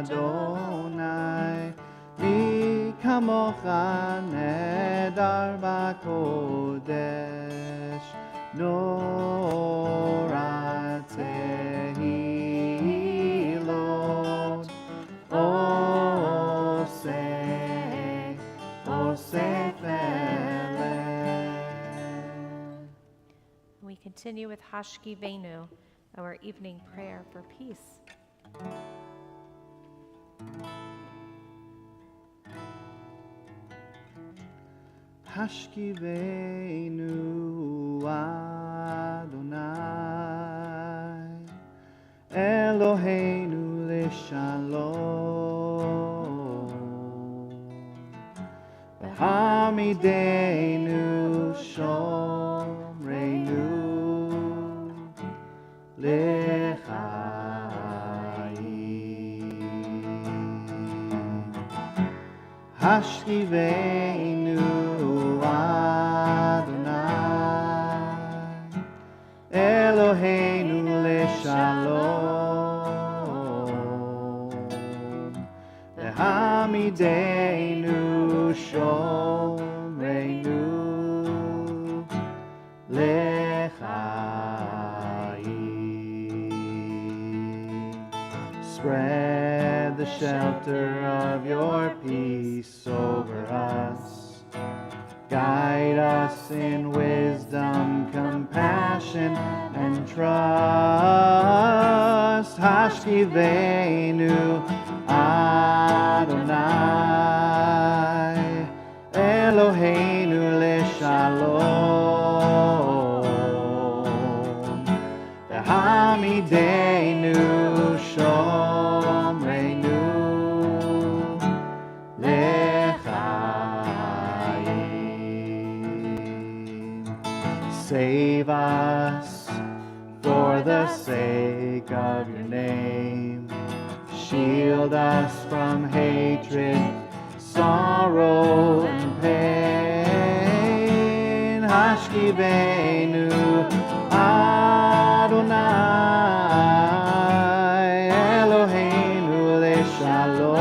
Adonai, mi kamocha nedar bakodesh, norat tehilot, oseh feleh. We continue with Hashkivenu, our evening prayer for peace. Hashkivenu Adonai, Eloheinu l'shalom, v'hamidenu shomreinu l'chaim. Hashkivenu Adonai, Eloheinu l'shalom, v'hamidenu shomreinu l'chaim. Spread the shelter of your peace over us. Guide us in wisdom, compassion, and trust. Hashkivenu Adonai, Eloheinu l'shalom, v'hamidenu shomreinu l'chaim. Save us for the sake of your name. Shield us from hatred, sorrow, and pain. Hashkivenu Adonai, Eloheinu l'shalom,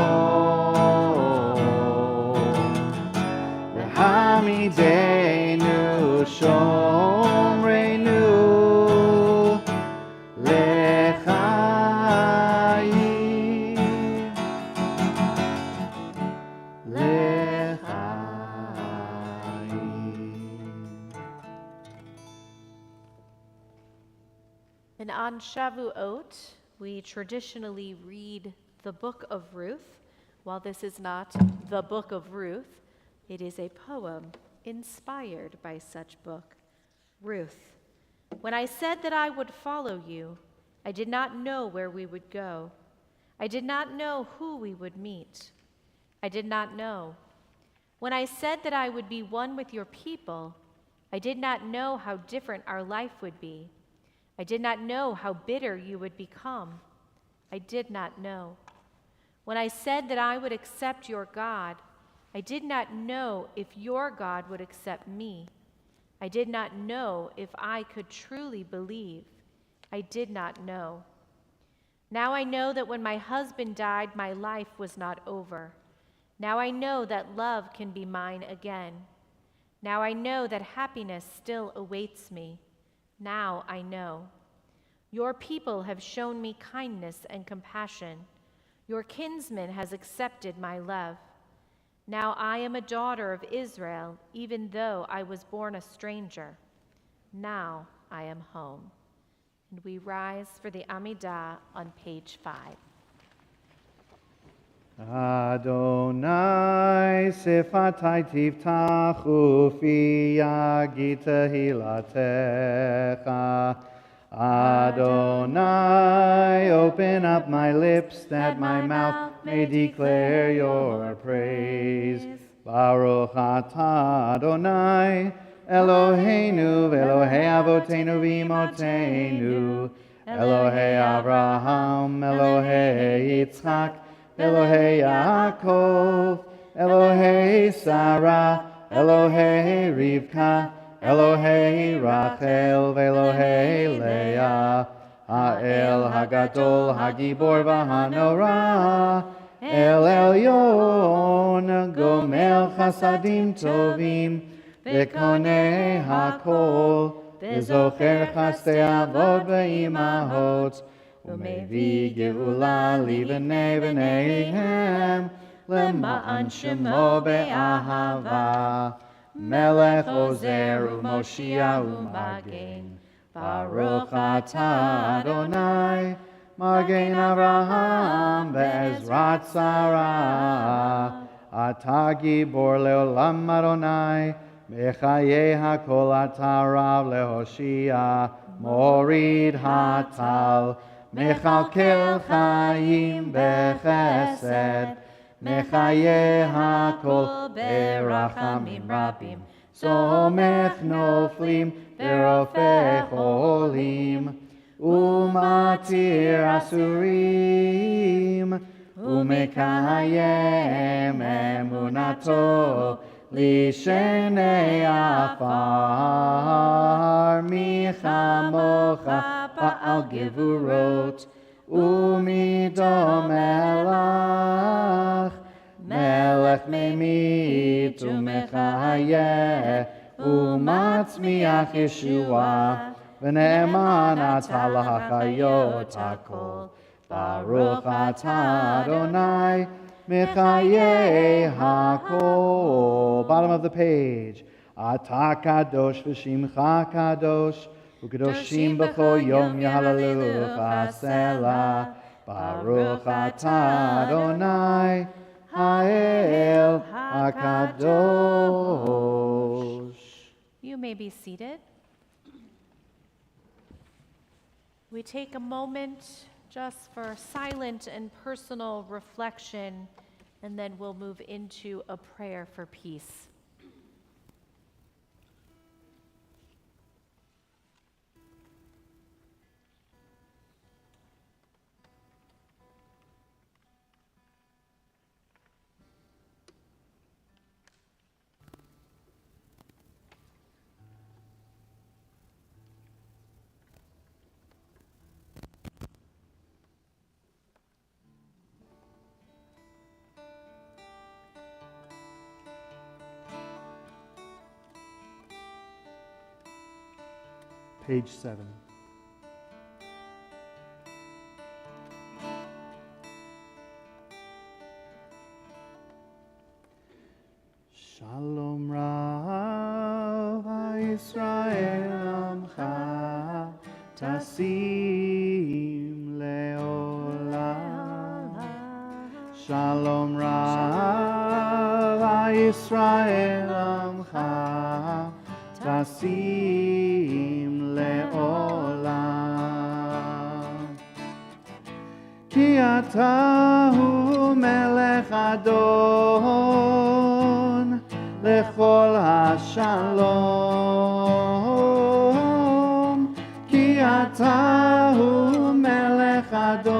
v'hamidenu shomreinu l'chaim, l'chaim. And on Shavuot, we traditionally read the book of Ruth. While this is not the book of Ruth, it is a poem inspired by such book. Ruth, when I said that I would follow you, I did not know where we would go. I did not know who we would meet. I did not know. When I said that I would be one with your people, I did not know how different our life would be. I did not know how bitter you would become. I did not know. When I said that I would accept your God, I did not know if your God would accept me. I did not know if I could truly believe. I did not know. Now I know that when my husband died, my life was not over. Now I know that love can be mine again. Now I know that happiness still awaits me. Now I know. Your people have shown me kindness and compassion. Your kinsman has accepted my love. Now I am a daughter of Israel, even though I was born a stranger. Now I am home. And we rise for the Amidah on page 5. Adonai sifatai tiftach ufi yagid tehilatecha. Adonai, open up my lips that my mouth may declare your praise. Baruch atah Adonai, Eloheinu v'Elohei avotenu v'imotenu, Elohei Avraham, Elohei Yitzchak, Elohei Yaakov, Elohei Sarah, Elohei Rivka, Elohei Rachel, Elohei Leah, האל הגדול, הגיבור והנורא, אל עליון, גומל חסדים טובים, וקונה הכל, וזוכר חסדי אבות ואימהות, ומביא גאולה לבני בניהם, למען שמו באהבה. מלך עוזר ומושיע ומגן, ברוך אתה אדוני, מגן אברהם בעזרת שרה. אתה גיבור לעולם אדוני, בחיי הכל אתה רב להושיע, מוריד הטל, מכלכל חיים בחסד, מחיי הכל ברחמים רבים, סומך נופלים ורופא חולים, ומתיר אסורים, ומקיים אמונתו לשני עפר. מי כמוך בעל גבורות, ומידו מלך, מלך ממית ומחיה, ומצמיח ישועה, ונאמן אתה להחיות הכל. ברוך אתה אדוני, מחיי הכל. Bottom of the page. אתה קדוש ושמך קדוש, וקדושים בכל יום יהללוך סלה. ברוך אתה אדוני, האל הקדוש. You may be seated. We take a moment just for silent and personal reflection, and then we'll move into a prayer for peace. Page 7. Shalom Rav Yisrael Amcha Tasim Leolam. Shalom Rav Yisrael Amcha Tasim לעולם. כי אתה הוא מלך אדון לכל השלום. כי אתה הוא מלך אדון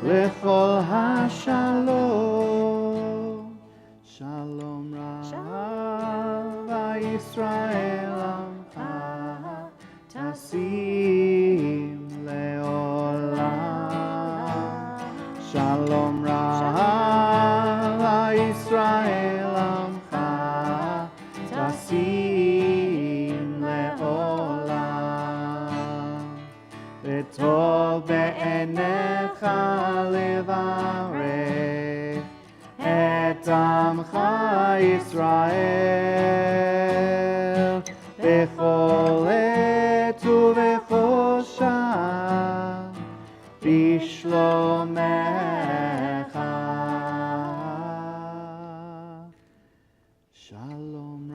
לכל השלום. שלום רב ישראל תשים לעולם. שלום רב ישראל עמך תשים לעולם. וטוב בעיניך לברך את עמך ישראל בכל עת ובכל שעה בשלומך. שלום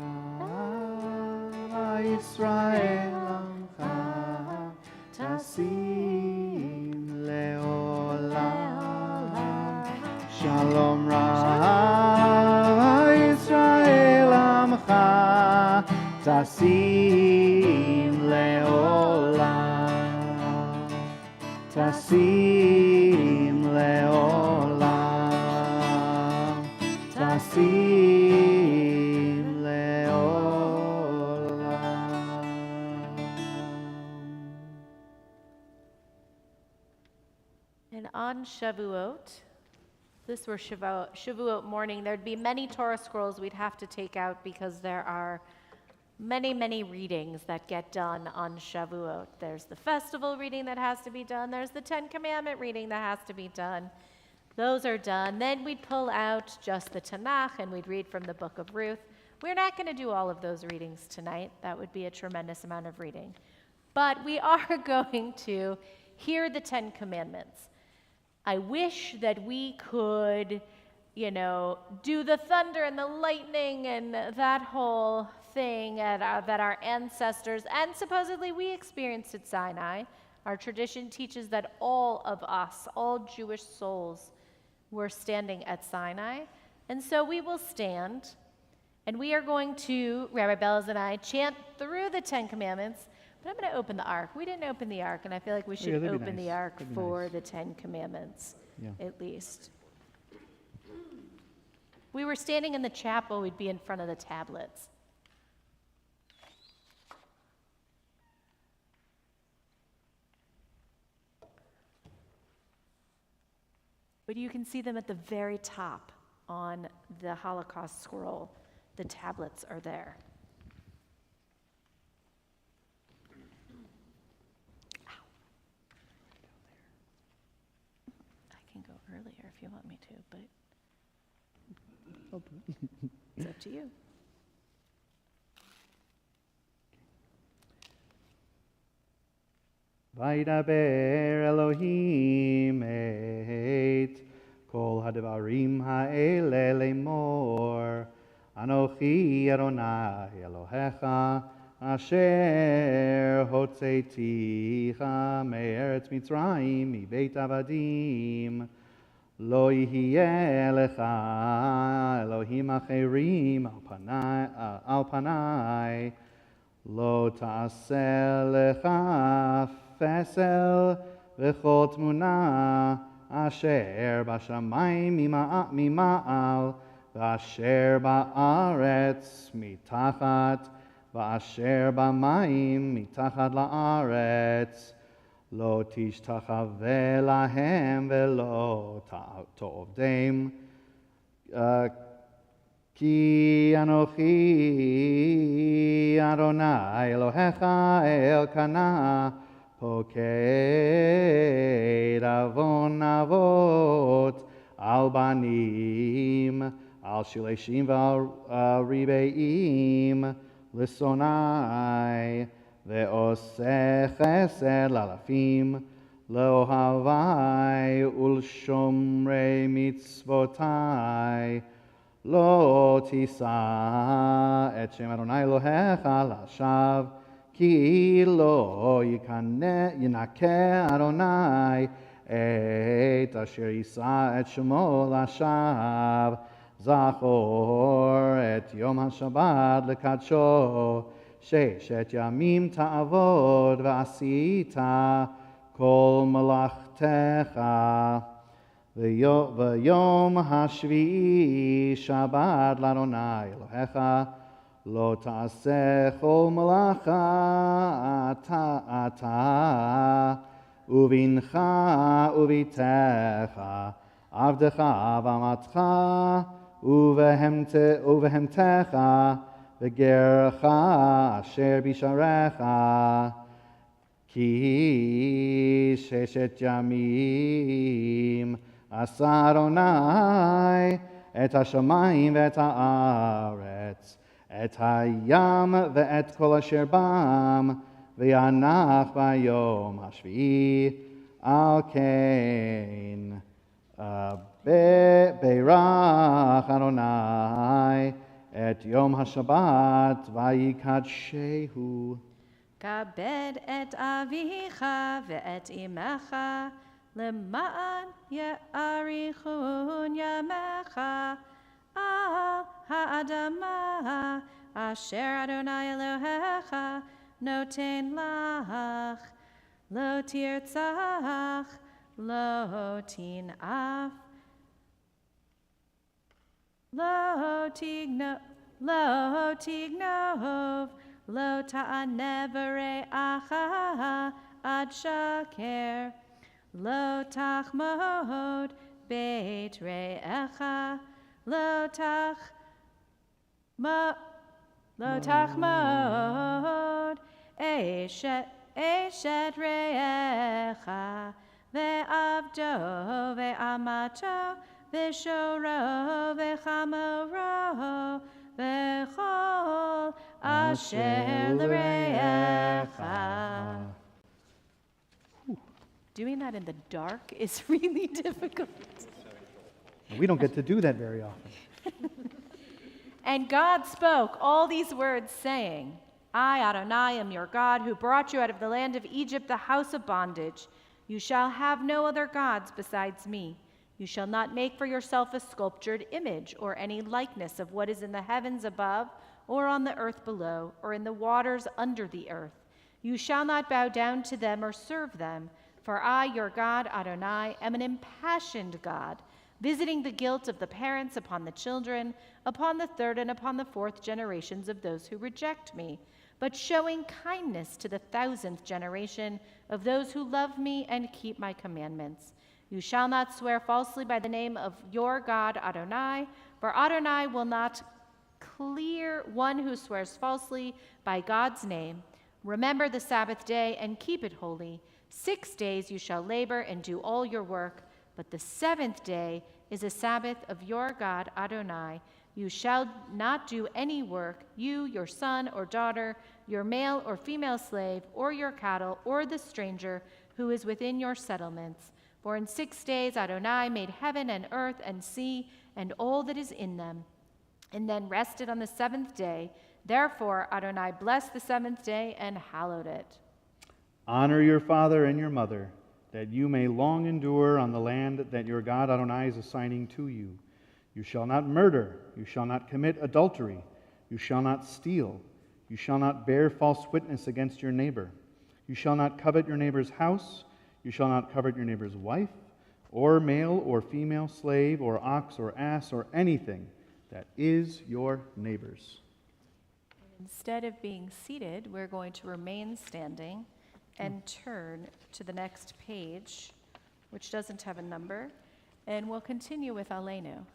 רב ישראל עמך תשים לעולם. שלום רב ישראל עמך תשים לעולם. תשים לעולם. תשים לעולם. Shavuot, this were Shavuot morning, there'd be many Torah scrolls we'd have to take out because there are many, many readings that get done on Shavuot. There's the festival reading that has to be done. There's the 10 Commandment reading that has to be done. Those are done. Then we'd pull out just the Tanakh and we'd read from the book of Ruth. We're not going to do all of those readings tonight. That would be a tremendous amount of reading. But we are going to hear the 10 Commandments. I wish that we could, do the thunder and the lightning and that whole thing that our ancestors, and supposedly we experienced at Sinai. Our tradition teaches that all of us, all Jewish souls, were standing at Sinai. And so we will stand, and we are going to, Rabbi Bellows and I, chant through the 10 Commandments, but I'm going to open the Ark. We didn't open the Ark, and I feel like we should open the Ark for the 10 Commandments, at least. If we were standing in the chapel, we'd be in front of the tablets. But you can see them at the very top on the Holocaust scroll. The tablets are there. Ow. I can go earlier if you want me to, but it's up to you. וידבר אלוהים את כל הדברים האלה לאמור, אנוכי אדוני אלוהיך, אשר הוצאתיך מארץ מצרים, מבית עבדים. לא יהיה לך אלוהים אחרים על פניי, לא תעשה לך פסל וכל תמונה אשר בשמיים ממעל ואשר בארץ מתחת ואשר במים מתחת לארץ. לא תשתחווה להם ולא תעבדם, כי אנוכי אדוני אלוהיך אלקנה, פוקד עוון אבות על בנים, על שלישים ועל רבעים לשונאי, ועושה חסד לאלפים, לאוהבי ולשומרי מצוותי. לא תישא את שם אדוני אלוהיך לשווא, כי לא ינקה אדוני את אשר יישא את שמו לשווא. זכור את יום השבת לקדשו, 6 ימים תעבוד ועשית כל מלאכתך. ויום השביעי שבת לאדוני אלוהיך, לא תעשה כל מלאכה אתה ובנך ובתך, עבדך ואמתך ובהמתך וגרך אשר בשעריך, כי 6 ימים עשה אדוני את השמיים ואת הארץ, את הים ואת כל אשר בם, וינח ביום השביעי. על כן ברך אדוני את יום השבת ויקדשהו. כבד את אביך ואת אמך, למען יאריכון ימיך על האדמה אשר אדוני אלוהיך נותן לך. לא תרצח, לא תנאף, לא תגנוב, לא תענה ברעך עד שקר, Lo tachmod beit re'echa, lo tachmod eshet re'echa, ve'avdo ve'amato ve'shoro ve'chamoro ve'chol asher l're'echa. Doing that in the dark is really difficult. We don't get to do that very often. And God spoke all these words, saying, I, Adonai, am your God, who brought you out of the land of Egypt, the house of bondage. You shall have no other gods besides me. You shall not make for yourself a sculptured image or any likeness of what is in the heavens above, or on the earth below, or in the waters under the earth. You shall not bow down to them or serve them. For I, your God, Adonai, am an impassioned God, visiting the guilt of the parents upon the children, upon the third and upon the fourth generations of those who reject me, but showing kindness to the 1,000th generation of those who love me and keep my commandments. You shall not swear falsely by the name of your God, Adonai, for Adonai will not clear one who swears falsely by God's name. Remember the Sabbath day and keep it holy. 6 days you shall labor and do all your work, but the 7th day is a Sabbath of your God, Adonai. You shall not do any work, you, your son or daughter, your male or female slave, or your cattle, or the stranger who is within your settlements. For in 6 days Adonai made heaven and earth and sea and all that is in them, and then rested on the 7th day. Therefore Adonai blessed the 7th day and hallowed it. Honor your father and your mother, that you may long endure on the land that your God Adonai is assigning to you. You shall not murder, you shall not commit adultery, you shall not steal, you shall not bear false witness against your neighbor. You shall not covet your neighbor's house, you shall not covet your neighbor's wife, or male or female slave, or ox or ass, or anything that is your neighbor's. Instead of being seated, we're going to remain standing and turn to the next page, which doesn't have a number, and we'll continue with Aleinu.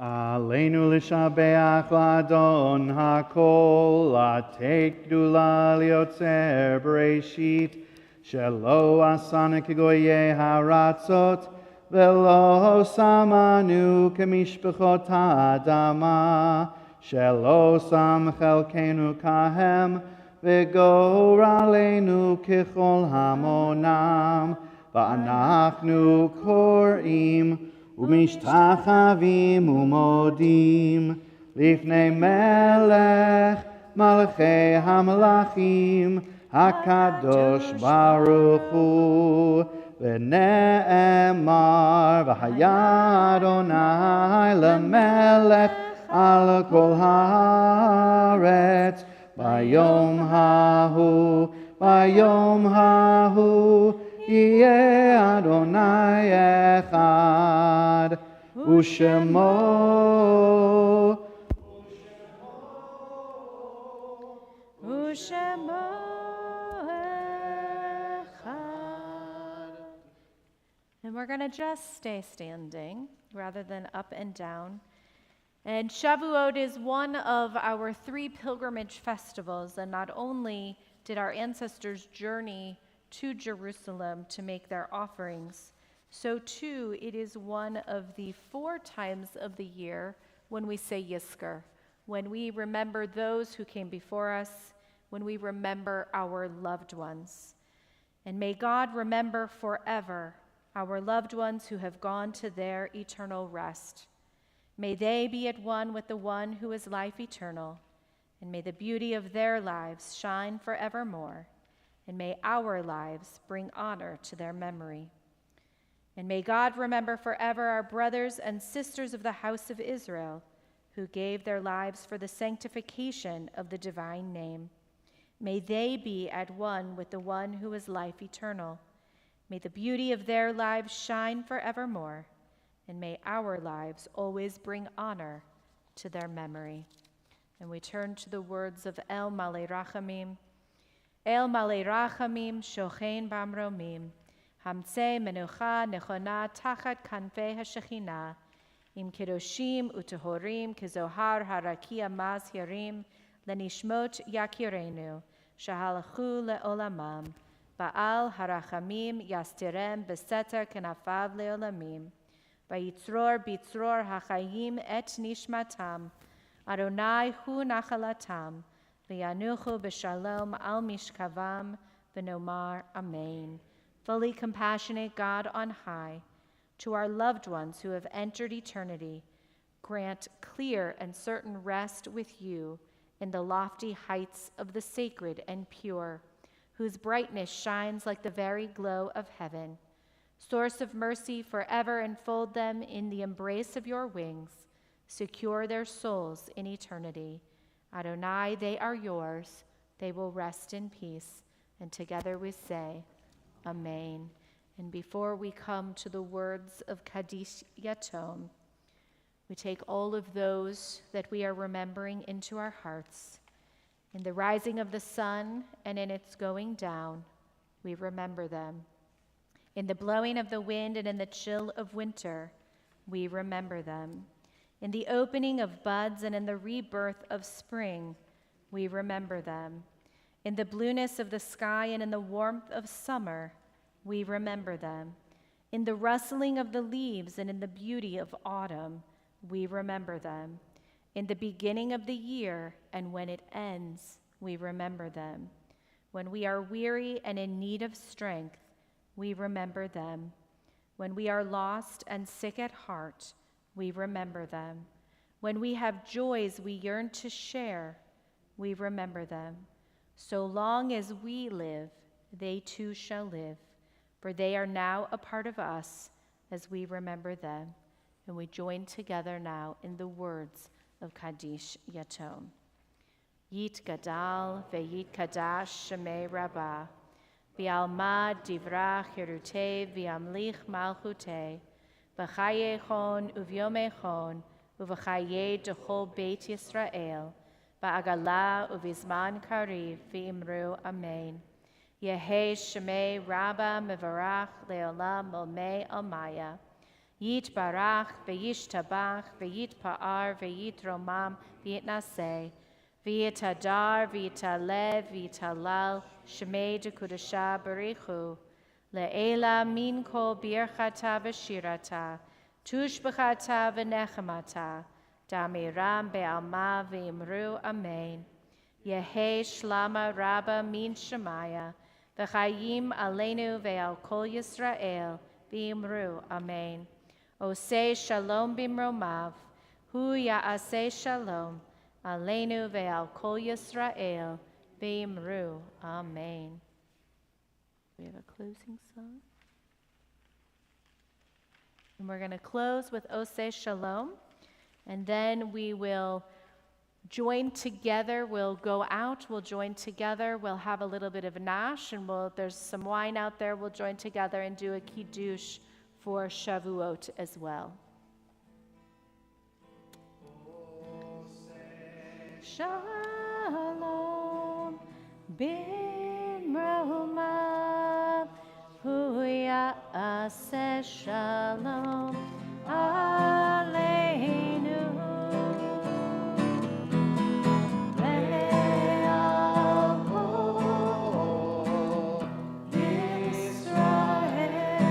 Aleinu l'shabeach l'adon hakol, latek gdula liotzer bereshit, shelo asana kegoye haratzot, velo samanu kemishpachot ha'adama, shelo sam chelkenu kahem, וגור עלינו ככל המונם, ואנחנו קוראים ומשתחווים ומודים לפני מלך מלכי המלכים הקדוש ברוך הוא, ונאמר והיה אדוני למלך על כל הארץ ביום ההוא יהיה אדוני אחד, ושמו אחד. And we're going to just stay standing rather than up and down. And Shavuot is one of our 3 pilgrimage festivals, and not only did our ancestors journey to Jerusalem to make their offerings, so too it is one of the 4 times of the year when we say Yizkor, when we remember those who came before us, when we remember our loved ones. And may God remember forever our loved ones who have gone to their eternal rest. May they be at one with the one who is life eternal, and may the beauty of their lives shine forevermore, and may our lives bring honor to their memory. And may God remember forever our brothers and sisters of the house of Israel, who gave their lives for the sanctification of the divine name. May they be at one with the one who is life eternal. May the beauty of their lives shine forevermore, and may our lives always bring honor to their memory. And we turn to the words of El Malei Rachamim. El male rachamim shochen bamromim. Hamtze menucha nechona tachat kanfe hashechina. Im kedoshim utehorim kezohar harakia maz hirim lenishmot yakirenu. Shahalachu leolamam. Baal harachamim yastirem beseter kenafav leolamim. Vayitzror bitzror hachayim et nishmatam. Adonai hu nachalatam. V'yanuchu b'shalom al mishkavam v'nomar amen. Fully compassionate God on high, to our loved ones who have entered eternity, grant clear and certain rest with you in the lofty heights of the sacred and pure, whose brightness shines like the very glow of heaven. Source of mercy, forever enfold them in the embrace of your wings. Secure their souls in eternity. Adonai, they are yours. They will rest in peace. And together we say, Amen. And before we come to the words of Kaddish Yatom, we take all of those that we are remembering into our hearts. In the rising of the sun and in its going down, we remember them. In the blowing of the wind and in the chill of winter, we remember them. In the opening of buds and in the rebirth of spring, we remember them. In the blueness of the sky and in the warmth of summer, we remember them. In the rustling of the leaves and in the beauty of autumn, we remember them. In the beginning of the year and when it ends, we remember them. When we are weary and in need of strength, we remember them. When we are lost and sick at heart, we remember them. When we have joys we yearn to share, we remember them. So long as we live, they too shall live, for they are now a part of us as we remember them. And we join together now in the words of Kaddish Yatom. Yit gadal ve'yit kadash shemei rabbah. V'almad divrach yerutei v'amlich malchutei. V'chayechon uvyomechon uv'chaye dechol beit Yisrael. V'agala uvizman kariv v'imru amen. Yehei shemei rabbah mevarach leolam olmei almaya. Yit barach ve'yish tabach ve'yit pa'ar ve'yit romam ve'yit naseh. V'yit hadar v'yit alev v'yit halal shemei dekudasha barichu. Le'ela min kol birchata v'shirata. Tushbachata v'nechemata. Damiram be'alma v'imru amen. Yehei shlama rabba min shemaya. V'chayim aleinu ve'al kol Yisrael v'imru amen. Oseh shalom bimromav. Hu ya'aseh shalom. Aleinu ve'al kol Yisrael v'imru amen. We have a closing song. And we're going to close with Oseh Shalom. And then we will join together. We'll go out. We'll join together. We'll have a little bit of nash. And there's some wine out there. We'll join together and do a kiddush for Shavuot as well. Shalom bimromav. Hu ya'aseh shalom aleinu ve'al kol Yisrael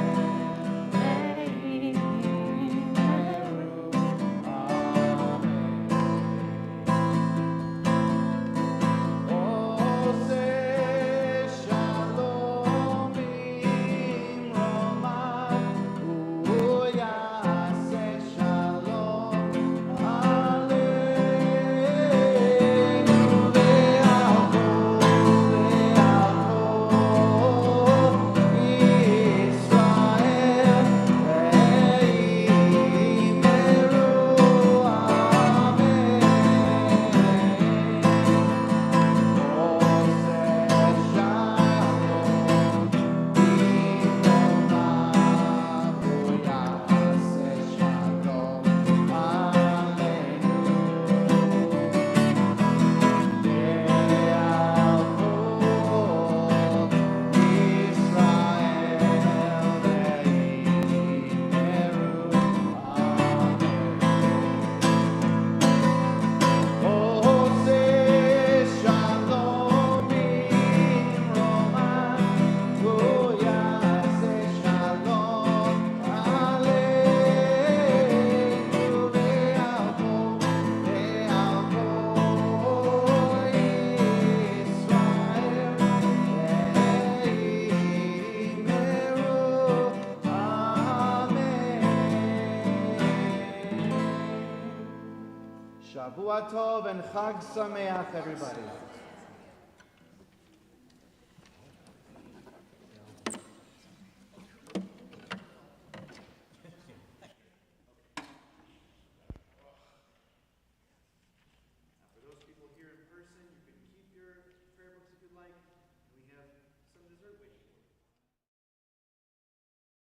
ve'imru amen. Shavuot Tov and Chag Sameach, everybody.